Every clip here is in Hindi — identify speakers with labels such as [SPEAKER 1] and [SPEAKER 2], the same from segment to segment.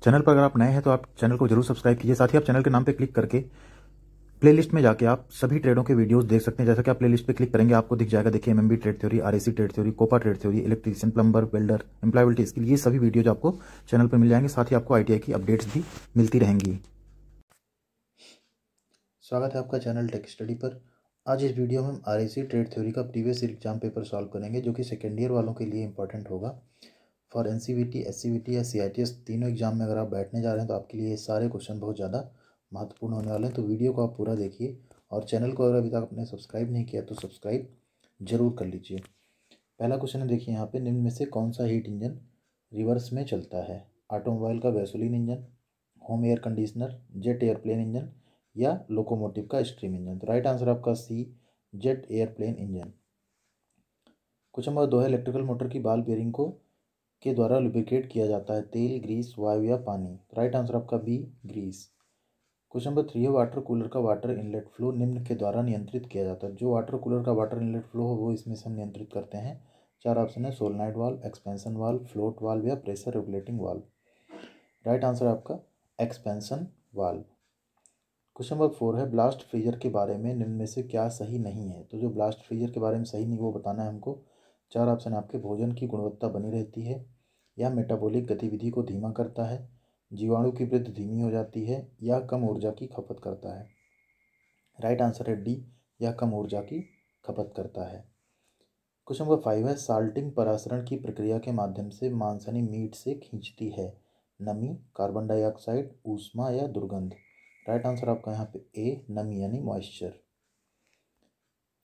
[SPEAKER 1] चैनल पर अगर आप नए हैं तो आप चैनल को जरूर सब्सक्राइब कीजिए। साथ ही आप चैनल के नाम पर क्लिक करके प्लेलिस्ट में जाके आप सभी ट्रेडों के वीडियोस देख सकते हैं। जैसा कि आप प्लेलिस्ट पे क्लिक करेंगे आपको दिख जाएगा, देखिए MMB trade theory, RAC trade theory, COPA trade theory, electrician, plumber, welder, employability skill, ये सभी वीडियोज आपको चैनल पर मिल जाएंगे। साथ ही आपको आईटीआई की अपडेट्स भी मिलती रहेंगी। स्वागत है आपका चैनल टेक स्टडी पर। आज इस वीडियो में हम आरएसी ट्रेड थ्योरी का previous year exam paper solve करेंगे, जो कि सेकेंड ईयर वालों के लिए इंपॉर्टेंट होगा। फॉर एनसीवीटी, एससीवीटी या सीआईटीएस तीनों एग्जाम में अगर आप बैठने जा रहे हैं तो आपके लिए ये सारे क्वेश्चन बहुत ज़्यादा महत्वपूर्ण होने वाले हैं। तो वीडियो को आप पूरा देखिए और चैनल को अगर अभी तक आपने सब्सक्राइब नहीं किया तो सब्सक्राइब जरूर कर लीजिए। पहला क्वेश्चन है, देखिए यहाँ पे, निम्न में से कौन सा हीट इंजन रिवर्स में चलता है? ऑटोमोबाइल का gasoline engine, home air conditioner, jet airplane engine या लोकोमोटिव का स्ट्रीम इंजन। तो राइट आंसर आपका C, jet airplane engine. Question number 2 है, इलेक्ट्रिकल मोटर की बॉल बेयरिंग को के द्वारा लुब्रिकेट किया जाता है? तेल, ग्रीस, वायु या पानी। राइट आंसर आपका बी, ग्रीस। क्वेश्चन नंबर 3 है, वाटर कूलर का वाटर इनलेट फ्लो निम्न के द्वारा नियंत्रित किया जाता है? जो वाटर कूलर का वाटर इनलेट फ्लो हो वो इसमें से हम नियंत्रित करते हैं। 4 ऑप्शन है, solenoid valve, expansion valve, float valve या pressure regulating valve. Right answer आपका एक्सपेंशन वाल्व। क्वेश्चन नंबर 4 है, ब्लास्ट फ्रीजर के बारे में निम्न में से क्या सही नहीं है? तो जो ब्लास्ट फ्रीजर के बारे में सही नहीं वो बताना है हमको। 4 ऑप्शन आपके, भोजन की गुणवत्ता बनी रहती है, या मेटाबॉलिक गतिविधि को धीमा करता है, जीवाणु की वृद्धि धीमी हो जाती है, या कम ऊर्जा की खपत करता है। राइट आंसर है डी, या कम ऊर्जा की खपत करता है। क्वेश्चन नंबर 5 है, साल्टिंग परासरण की प्रक्रिया के माध्यम से मांस यानी मीट से खींचती है? नमी, कार्बन डाइऑक्साइड, ऊष्मा या दुर्गंध। राइट आंसर आपका यहाँ पे ए, नमी यानी मॉइस्चर।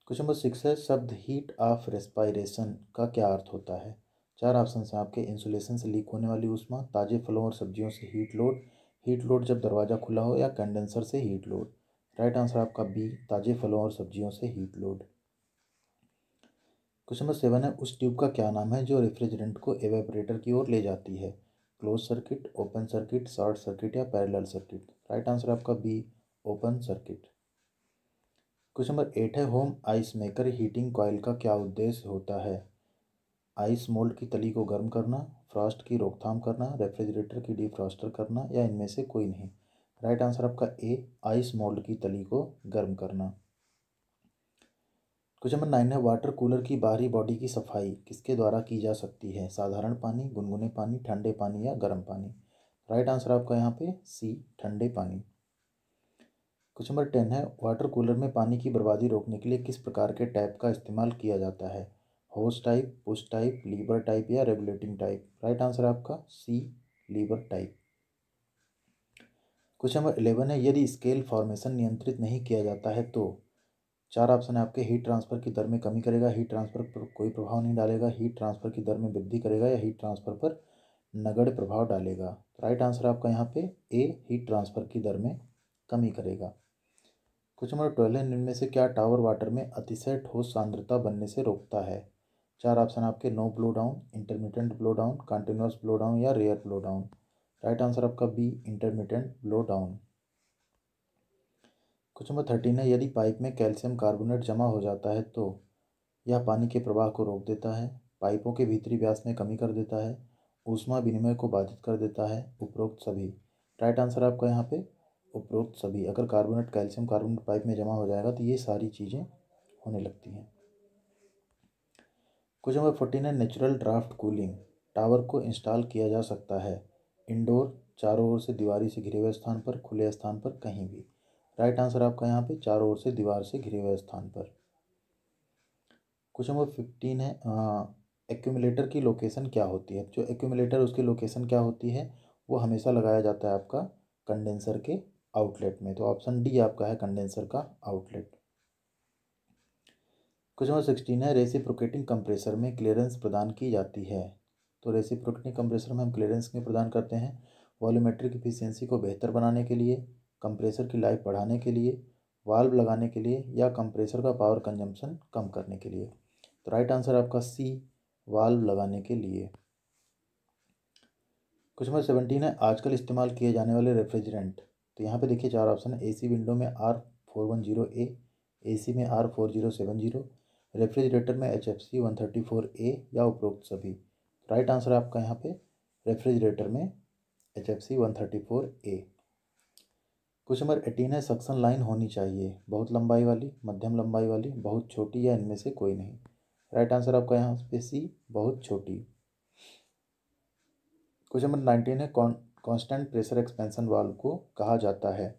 [SPEAKER 1] क्वेश्चन नंबर 6 है, शब्द हीट ऑफ रेस्पायरेशन का क्या अर्थ होता है? 4 ऑप्शन हैं आपके, इंसुलेशन से लीक होने वाली ऊष्मा, ताजे फलों और सब्जियों से हीट लोड जब दरवाज़ा खुला हो, या कंडेंसर से हीट लोड। राइट आंसर आपका बी, ताजे फलों और सब्जियों से हीट लोड। क्वेश्चन नंबर 7 है, उस ट्यूब का क्या नाम है जो रेफ्रिजरेंट को एवेपोरेटर की ओर ले जाती है? Close circuit, open circuit, short circuit या पैरेलल सर्किट। राइट आंसर आपका B, open circuit. Question number 8 है, home ice maker heating coil का क्या उद्देश्य होता है? आइस मोल्ड की तली को गर्म करना, फ्रॉस्ट की रोकथाम करना, रेफ्रिजरेटर की डिफ्रॉस्टर करना, या इनमें से कोई नहीं। राइट आंसर आपका ए, आइस मोल्ड की तली को गर्म करना। क्वेश्चन नंबर 9 है, वाटर कूलर की बाहरी बॉडी की सफाई किसके द्वारा की जा सकती है? साधारण पानी, गुनगुने पानी, ठंडे पानी या गर्म पानी। राइट आंसर आपका यहाँ पे सी, ठंडे पानी। क्वेश्चन नंबर 10 है, वाटर कूलर में पानी की बर्बादी रोकने के लिए किस प्रकार के टैप का इस्तेमाल किया जाता है? Hose type, push type, lever type या रेगुलेटिंग टाइप। राइट आंसर आपका C, lever type. Question number 11 है, यदि स्केल फॉर्मेशन नियंत्रित नहीं किया जाता है तो? 4 ऑप्शन है आपके, हीट ट्रांसफर की दर में कमी करेगा, हीट ट्रांसफर पर कोई प्रभाव नहीं डालेगा, हीट ट्रांसफर की दर में वृद्धि करेगा, या हीट ट्रांसफर पर नगण्य प्रभाव डालेगा। राइट आंसर आपका यहाँ पे ए, हीट ट्रांसफर की दर में कमी करेगा। क्वेश्चन नंबर 12 है, निम्न में से क्या टावर वाटर में अतिशय ठोस सांद्रता बनने से रोकता है? 4 ऑप्शन आपके, no blow down, intermittent blow down, continuous blow down या rare blow down. Right answer आपका B, intermittent blow down. Question number 13 है, यदि पाइप में कैल्शियम कार्बोनेट जमा हो जाता है तो यह पानी के प्रवाह को रोक देता है, पाइपों के भीतरी व्यास में कमी कर देता है, ऊष्मा विनिमय को बाधित कर देता है, उपरोक्त सभी। राइट आंसर आपका यहाँ पे उपरोक्त सभी। अगर कैल्शियम कार्बोनेट पाइप में जमा हो जाएगा तो ये सारी चीज़ें होने लगती हैं। क्वेश्चन नंबर 14 है, नेचुरल ड्राफ्ट कूलिंग टावर को इंस्टॉल किया जा सकता है? इंडोर, चारों ओर से दीवारी से घिरे हुए स्थान पर, खुले स्थान पर, कहीं भी। राइट आंसर आपका यहाँ पे चारों ओर से दीवार से घिरे हुए स्थान पर। क्वेश्चन नंबर 15 है, एक्यूमुलेटर की लोकेशन क्या होती है? जो एक्यूमुलेटर उसकी लोकेशन क्या होती है वो हमेशा लगाया जाता है आपका कंडेंसर के आउटलेट में। तो ऑप्शन डी आपका है कंडेंसर का आउटलेट। क्वेश्चन नंबर 16 है, रेसिप्रोकेटिंग कंप्रेसर में क्लियरेंस प्रदान की जाती है? तो रेसिप्रोकेटिंग कंप्रेसर में हम क्लियरेंस में प्रदान करते हैं वॉल्यूमेट्रिक इफिशियंसी को बेहतर बनाने के लिए, कंप्रेसर की लाइफ बढ़ाने के लिए, वाल्व लगाने के लिए, या कंप्रेसर का पावर कंजम्पशन कम करने के लिए। तो राइट आंसर आपका सी, वाल्व लगाने के लिए। क्वेश्चन नंबर 17 है, आजकल इस्तेमाल किए जाने वाले रेफ्रिजरेंट। तो यहाँ पे देखिए 4 ऑप्शन है, एसी विंडो में R410A, एसी में R4070, रेफ्रिजरेटर में HFC 134A, या उपरोक्त सभी। राइट आंसर आपका यहाँ पे रेफ्रिजरेटर में HFC 134A। क्वेश्चन नंबर 18 है, सक्शन लाइन होनी चाहिए बहुत लंबाई वाली, मध्यम लंबाई वाली, बहुत छोटी या इनमें से कोई नहीं। राइट आंसर आपका यहाँ पे सी, बहुत छोटी। क्वेश्चन नंबर 19 है, कांस्टेंट प्रेशर एक्सपेंशन वाल्व को कहा जाता है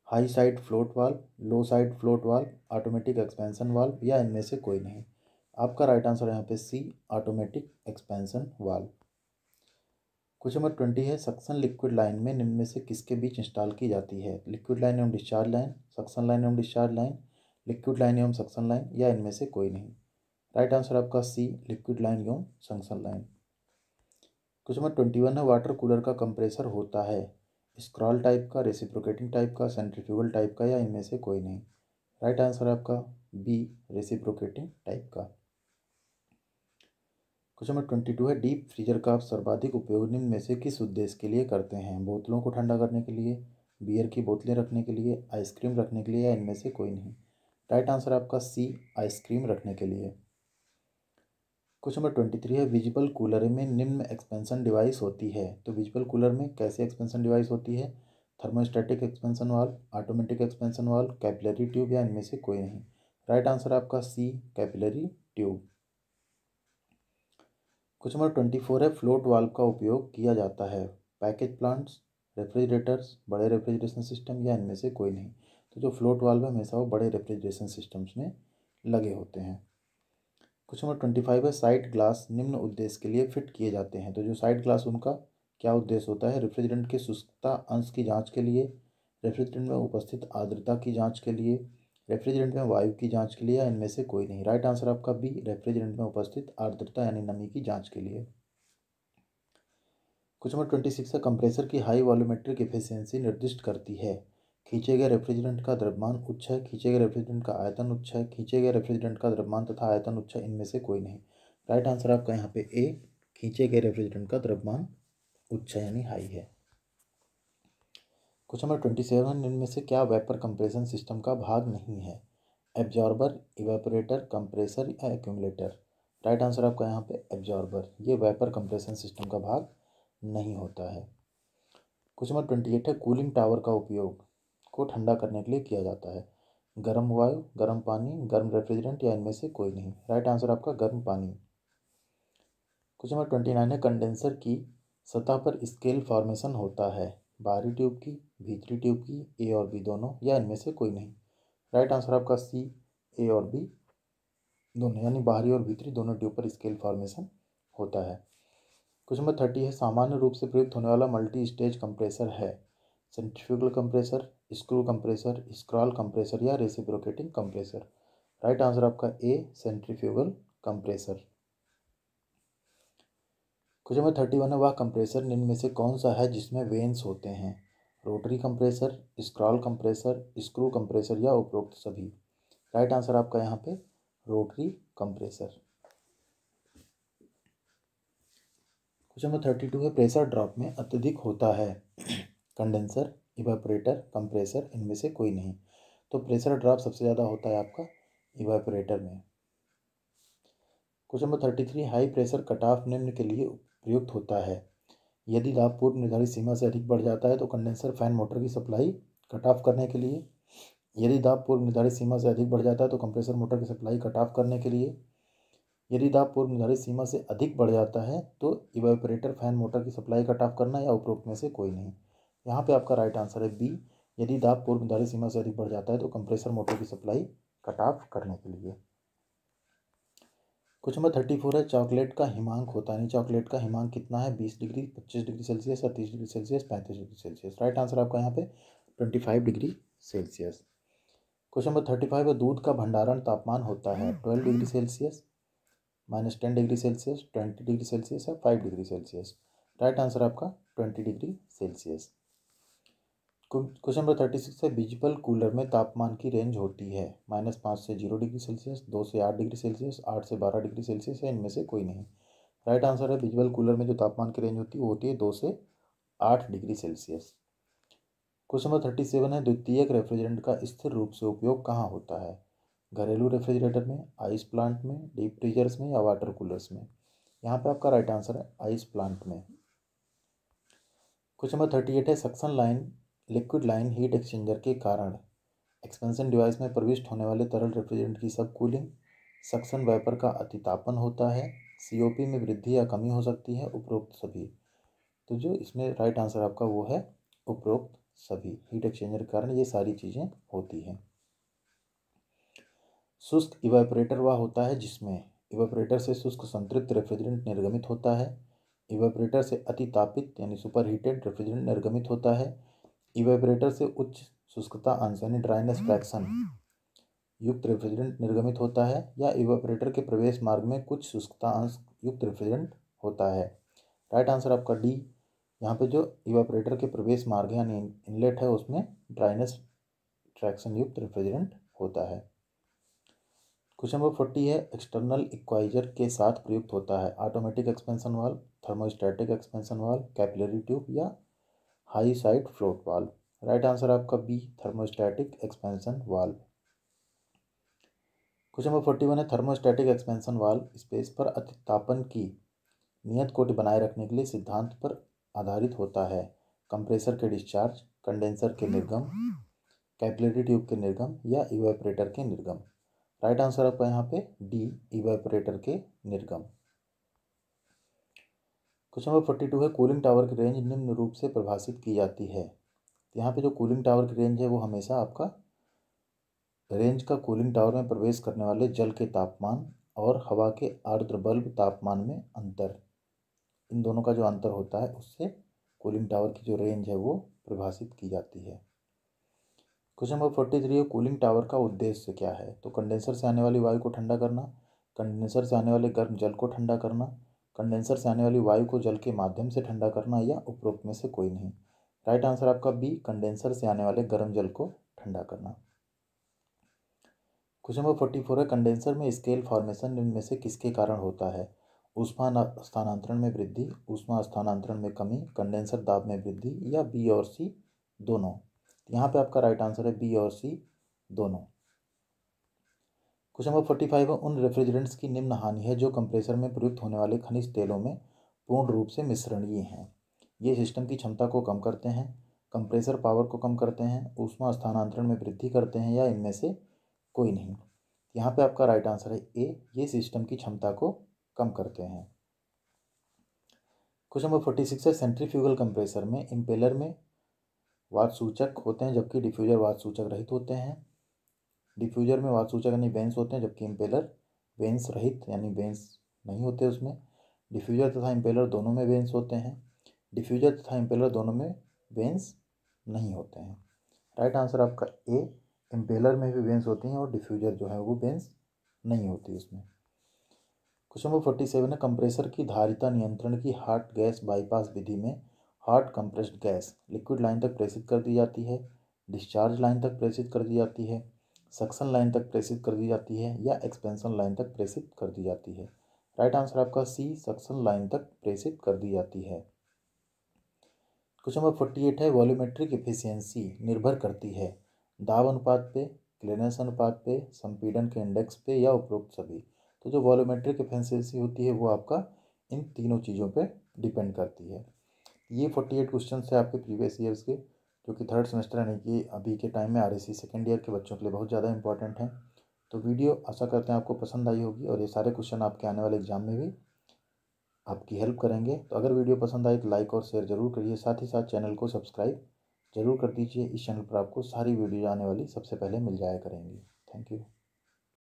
[SPEAKER 1] high side float valve, low side float valve, automatic expansion valve या इनमें से कोई नहीं। आपका राइट आंसर यहाँ पे C, automatic expansion valve. Question number 20 है, सक्शन लिक्विड लाइन में निम्न में से किसके बीच इंस्टॉल की जाती है। लिक्विड लाइन एवं डिस्चार्ज लाइन, सक्शन लाइन एवं डिस्चार्ज लाइन, लिक्विड लाइन एवं सक्शन लाइन या इनमें से कोई नहीं। राइट आंसर आपका सी, लिक्विड लाइन एवं सक्शन लाइन। क्वेश्चन नंबर 21 है, वाटर कूलर का कंप्रेसर होता है स्क्रॉल टाइप का, रेसिप्रोकेटिंग टाइप का, सेंट्रीफ्यूगल टाइप का या इनमें से कोई नहीं। राइट आंसर आपका बी, रेसिप्रोकेटिंग टाइप का। क्वेश्चन नंबर 22 है, डीप फ्रीजर का सर्वाधिक उपयोग निम्न में से किस उद्देश्य के लिए करते हैं। बोतलों को ठंडा करने के लिए, बियर की बोतलें रखने के लिए, आइसक्रीम रखने के लिए या इनमें से कोई नहीं। राइट आंसर आपका सी, आइसक्रीम रखने के लिए। क्वेश्चन नंबर 23 है, विजिबल कूलर में निम्न एक्सपेंशन डिवाइस होती है। तो विजिबल कूलर में कैसे एक्सपेंशन डिवाइस होती है। Thermostatic expansion valve, automatic expansion valve, capillary tube या इनमें से कोई नहीं। राइट आंसर आपका सी, कैपिलरी ट्यूब। क्वेश्चन नंबर 24 है, फ्लोट वाल्व का उपयोग किया जाता है पैकेज प्लांट्स, रेफ्रिजरेटर्स, बड़े रेफ्रिजरेशन सिस्टम या इनमें से कोई नहीं। तो जो फ्लोट वाल्व है हमेशा वो बड़े रेफ्रिजरेशन सिस्टम्स में लगे होते हैं। क्वेश्चन नंबर 25 है, साइड ग्लास निम्न उद्देश्य के लिए फिट किए जाते हैं। तो जो साइड ग्लास उनका क्या उद्देश्य होता है। रेफ्रिजरेंट के शुष्कता अंश की जांच के लिए, रेफ्रिजरेंट में उपस्थित आर्द्रता की जांच के लिए, रेफ्रिजरेंट में वायु की जांच के लिए या इनमें से कोई नहीं। राइट आंसर आपका बी, रेफ्रिजरेंट में उपस्थित आर्द्रता यानी नमी की जांच के लिए। क्वेश्चन नंबर 26 है, कंप्रेसर की हाई वॉल्यूमेट्रिक एफिशिएंसी निर्दिष्ट करती है खींचे गए रेफ्रिजरेंट का द्रव्यमान उच्च है, खींचे गए रेफ्रिजरेंट का आयतन उच्च है, खींचे गए रेफ्रिजरेंट का द्रव्यमान तथा आयतन उच्च है, इनमें से कोई नहीं। राइट आंसर आपका यहाँ पे ए, खींचे गए रेफ्रिजरेंट का द्रव्यमान उच्च है यानी हाई है। क्वेश्चन नंबर 27, निम्न में से क्या वेपर कंप्रेशन सिस्टम का भाग नहीं है। एब्जॉर्बर, इवेपोरेटर, कंप्रेसर या एक्यूमुलेटर। राइट आंसर आपका यहाँ पे एब्जॉर्बर, ये वेपर कंप्रेशन सिस्टम का भाग नहीं होता है। क्वेश्चन नंबर 28 है, कूलिंग टावर का उपयोग को ठंडा करने के लिए किया जाता है गर्म वायु, गर्म पानी, गर्म रेफ्रिजरेंट या इनमें से कोई नहीं। राइट आंसर आपका गर्म पानी। क्वेश्चन नंबर 29 है, कंडेंसर की सतह पर स्केल फॉर्मेशन होता है बाहरी ट्यूब की, भीतरी ट्यूब की, ए और बी दोनों या इनमें से कोई नहीं। राइट आंसर आपका सी, ए और बी दोनों यानी बाहरी और भीतरी दोनों ट्यूब पर स्केल फॉर्मेशन होता है। क्वेश्चन नंबर 30 है, सामान्य रूप से प्रयुक्त होने वाला मल्टी स्टेज कंप्रेसर है centrifugal compressor, screw compressor, scroll compressor या रेसिप्रोकेटिंग कंप्रेसर। राइट आंसर आपका ए, सेंट्रीफ्यूगल कंप्रेसर। क्वेश्चन नंबर 31 है, वह कंप्रेसर निम्न में से कौन सा है जिसमें वेन्स होते हैं। Rotary compressor, scroll compressor, screw compressor या उपरोक्त सभी। राइट आंसर आपका यहाँ पे रोटरी कंप्रेसर। क्वेश्चन नंबर 32 है, प्रेशर ड्रॉप में अत्यधिक होता है कंडेंसर, इवेपोरेटर, कंप्रेसर, इनमें से कोई नहीं। तो प्रेशर ड्रॉप सबसे ज़्यादा होता है आपका इवेपोरेटर में। Question number 33, high pressure cut off निम्न के लिए प्रयुक्त होता है यदि दाब पूर्व निर्धारित सीमा से अधिक बढ़ जाता है तो कंडेंसर फैन मोटर की सप्लाई कट ऑफ करने के लिए, यदि दाब पूर्व निर्धारित सीमा से अधिक बढ़ जाता है तो कंप्रेसर मोटर की सप्लाई कट ऑफ करने के लिए, यदि दाब पूर्व निर्धारित सीमा से अधिक बढ़ जाता है तो इवेपोरेटर फैन मोटर की सप्लाई कट ऑफ करना या उपरोक्त में से कोई नहीं। यहाँ पे आपका राइट आंसर है बी, यदि दाब पूर्व निर्धारित सीमा से अधिक बढ़ जाता है तो कंप्रेसर मोटर की सप्लाई कट ऑफ करने के लिए। क्वेश्चन नंबर 34 है, चॉकलेट का हिमांक होता है चॉकलेट का हिमांक कितना है 20 डिग्री, 25 डिग्री सेल्सियस या 30 degree Celsius, 35 degree Celsius. Right answer आपका यहाँ पे 25 डिग्री सेल्सियस। क्वेश्चन नंबर 35 है, दूध का भंडारण तापमान होता है 12 degree Celsius, -10 degree Celsius, 20 degree Celsius या 5 डिग्री सेल्सियस। राइट आंसर आपका 20 डिग्री सेल्सियस। क्वेश्चन नंबर 36 है, विजिबल कूलर में तापमान की रेंज होती है -5 से 0 डिग्री सेल्सियस, 2 से 8 डिग्री सेल्सियस, 8 से 12 डिग्री सेल्सियस या इनमें से कोई नहीं। राइट आंसर है विजिबल कूलर में जो तापमान की रेंज होती है वो होती है 2 से 8 डिग्री सेल्सियस। क्वेश्चन नंबर 37 है, द्वितीयक रेफ्रिजरेंट का स्थिर रूप से उपयोग कहाँ होता है घरेलू रेफ्रिजरेटर में, आइस प्लांट में, डीप फ्रीजर्स में या वाटर कूलर्स में। यहाँ पे आपका राइट आंसर है आइस प्लांट में। क्वेश्चन नंबर 38 है suction line liquid line heat exchanger के कारण एक्सपेंशन डिवाइस में प्रविष्ट होने वाले तरल रेफ्रिजरेंट की सब कूलिंग सक्शन वेपर का अतितापन होता है, सीओपी में वृद्धि या कमी हो सकती है, उपरोक्त सभी। तो जो इसमें राइट आंसर आपका वो है उपरोक्त सभी। हीट एक्सचेंजर के कारण ये सारी चीज़ें होती हैं। शुष्क इवेपोरेटर वह होता है जिसमें इवेपोरेटर से शुष्क संतृप्त रेफ्रिजरेंट निर्गमित होता है, इवेपोरेटर से अतितापित यानी सुपर हीटेड रेफ्रिजरेंट निर्गमित होता है, इवेपोरेटर से उच्च शुष्कता अंश यानी ड्राइनेस फ्रैक्शन युक्त रेफ्रिजरेंट निर्गमित होता है, या इवेपोरेटर के प्रवेश मार्ग में कुछ शुष्कता अंश युक्त रेफ्रिजरेंट होता है। राइट आंसर आपका डी। यहाँ पे जो इवेपोरेटर के प्रवेश मार्ग यानी इनलेट है उसमें ड्राइनेस फ्रैक्शन युक्त रेफ्रिजरेंट होता है। क्वेश्चन नंबर 40 है एक्सटर्नल इक्वाइजर के साथ प्रयुक्त होता है automatic expansion valve, thermostatic expansion valve, capillary tube या high side float valve. Right answer आपका B thermostatic expansion valve. Question number 41 है थर्मोस्टैटिक एक्सपेंशन वाल्व स्पेस पर अतितापन की नियत कोटि बनाए रखने के लिए सिद्धांत पर आधारित होता है, कंप्रेसर के डिस्चार्ज, कंडेंसर के निर्गम, कैपिलरी ट्यूब के निर्गम या इवेपोरेटर के निर्गम। राइट आंसर आपका यहाँ पे डी इवेपोरेटर के निर्गम। क्वेश्चन नंबर 42 है कूलिंग टावर की रेंज निम्न रूप से परिभाषित की जाती है। यहाँ पे जो कूलिंग टावर की रेंज है वो हमेशा आपका रेंज का कूलिंग टावर में प्रवेश करने वाले जल के तापमान और हवा के आर्द्र बल्ब तापमान में अंतर, इन दोनों का जो अंतर होता है उससे कूलिंग टावर की जो रेंज है वो परिभाषित की जाती है। क्वेश्चन नंबर 43 है कूलिंग टावर का उद्देश्य क्या है। तो कंडेंसर से आने वाली वायु को ठंडा करना, कंडेंसर से आने वाले गर्म जल को ठंडा करना, कंडेंसर से आने वाली वायु को जल के माध्यम से ठंडा करना, या उपरोक्त में से कोई नहीं। राइट आंसर आपका बी कंडेंसर से आने वाले गर्म जल को ठंडा करना। क्वेश्चन नंबर 44 है कंडेंसर में स्केल फॉर्मेशन निम्न में से किसके कारण होता है। ऊष्मा स्थानांतरण में वृद्धि, ऊष्मा स्थानांतरण में कमी, कंडेंसर दाब में वृद्धि, या बी और सी दोनों। यहाँ पे आपका राइट आंसर है बी और सी दोनों। क्वेश्चन नंबर 45 है उन रेफ्रिजरेंट्स की निम्न हानि है जो कंप्रेसर में प्रयुक्त होने वाले खनिज तेलों में पूर्ण रूप से मिश्रणीय हैं। ये सिस्टम की क्षमता को कम करते हैं, कंप्रेसर पावर को कम करते हैं, ऊष्मा स्थानांतरण में वृद्धि करते हैं, या इनमें से कोई नहीं। यहाँ पे आपका राइट आंसर है ए, ये सिस्टम की क्षमता को कम करते हैं। क्वेश्चन नंबर 46 है सेंट्रीफ्यूगल कंप्रेसर में इम्पेलर में वात सूचक होते हैं जबकि डिफ्यूजर वात सूचक रहित होते हैं। डिफ्यूजर में वात सूचक यानी वेंस होते हैं जबकि इम्पेलर वेंस रहित यानी वेंस नहीं होते उसमें। डिफ्यूजर तथा इम्पेलर दोनों में वेंस होते हैं, डिफ्यूजर तथा इम्पेलर दोनों में वेंस नहीं होते हैं। राइट आंसर आपका ए, इम्पेलर में भी वेंस होती हैं और डिफ्यूजर जो है वो वेंस नहीं होती उसमें। क्वेश्चन नंबर 47 है कंप्रेसर की धारिता नियंत्रण की हॉट गैस बाईपास विधि में hot compressed gas liquid line तक प्रेषित कर दी जाती है, डिस्चार्ज लाइन तक प्रेषित कर दी जाती है, सक्शन लाइन तक प्रेषित कर दी जाती है, या एक्सपेंशन लाइन तक प्रेषित कर दी जाती है। राइट आंसर आपका सी सक्शन लाइन तक प्रेषित कर दी जाती है। क्वेश्चन नंबर 48 है वॉल्यूमेट्रिक एफिशिएंसी निर्भर करती है दाब अनुपात पे, क्लीयरेंस अनुपात पे, संपीड़न के इंडेक्स पे, या उपरोक्त सभी। तो जो वॉल्यूमेट्रिक एफिशिएंसी होती है वो आपका इन तीनों चीज़ों पे डिपेंड करती है। ये 48 क्वेश्चन है आपके प्रीवियस ईयर्स के, जो कि थर्ड सेमेस्टर यानी कि अभी के टाइम में आरएसी सेकेंड ईयर के बच्चों के लिए बहुत ज़्यादा इंपॉर्टेंट है। तो वीडियो आशा करते हैं आपको पसंद आई होगी और ये सारे क्वेश्चन आपके आने वाले एग्जाम में भी आपकी हेल्प करेंगे। तो अगर वीडियो पसंद आए तो लाइक और शेयर जरूर करिए, साथ ही साथ चैनल को सब्सक्राइब जरूर कर दीजिए। इस चैनल पर आपको सारी वीडियो आने वाली सबसे पहले मिल जाया करेंगी। Thank you.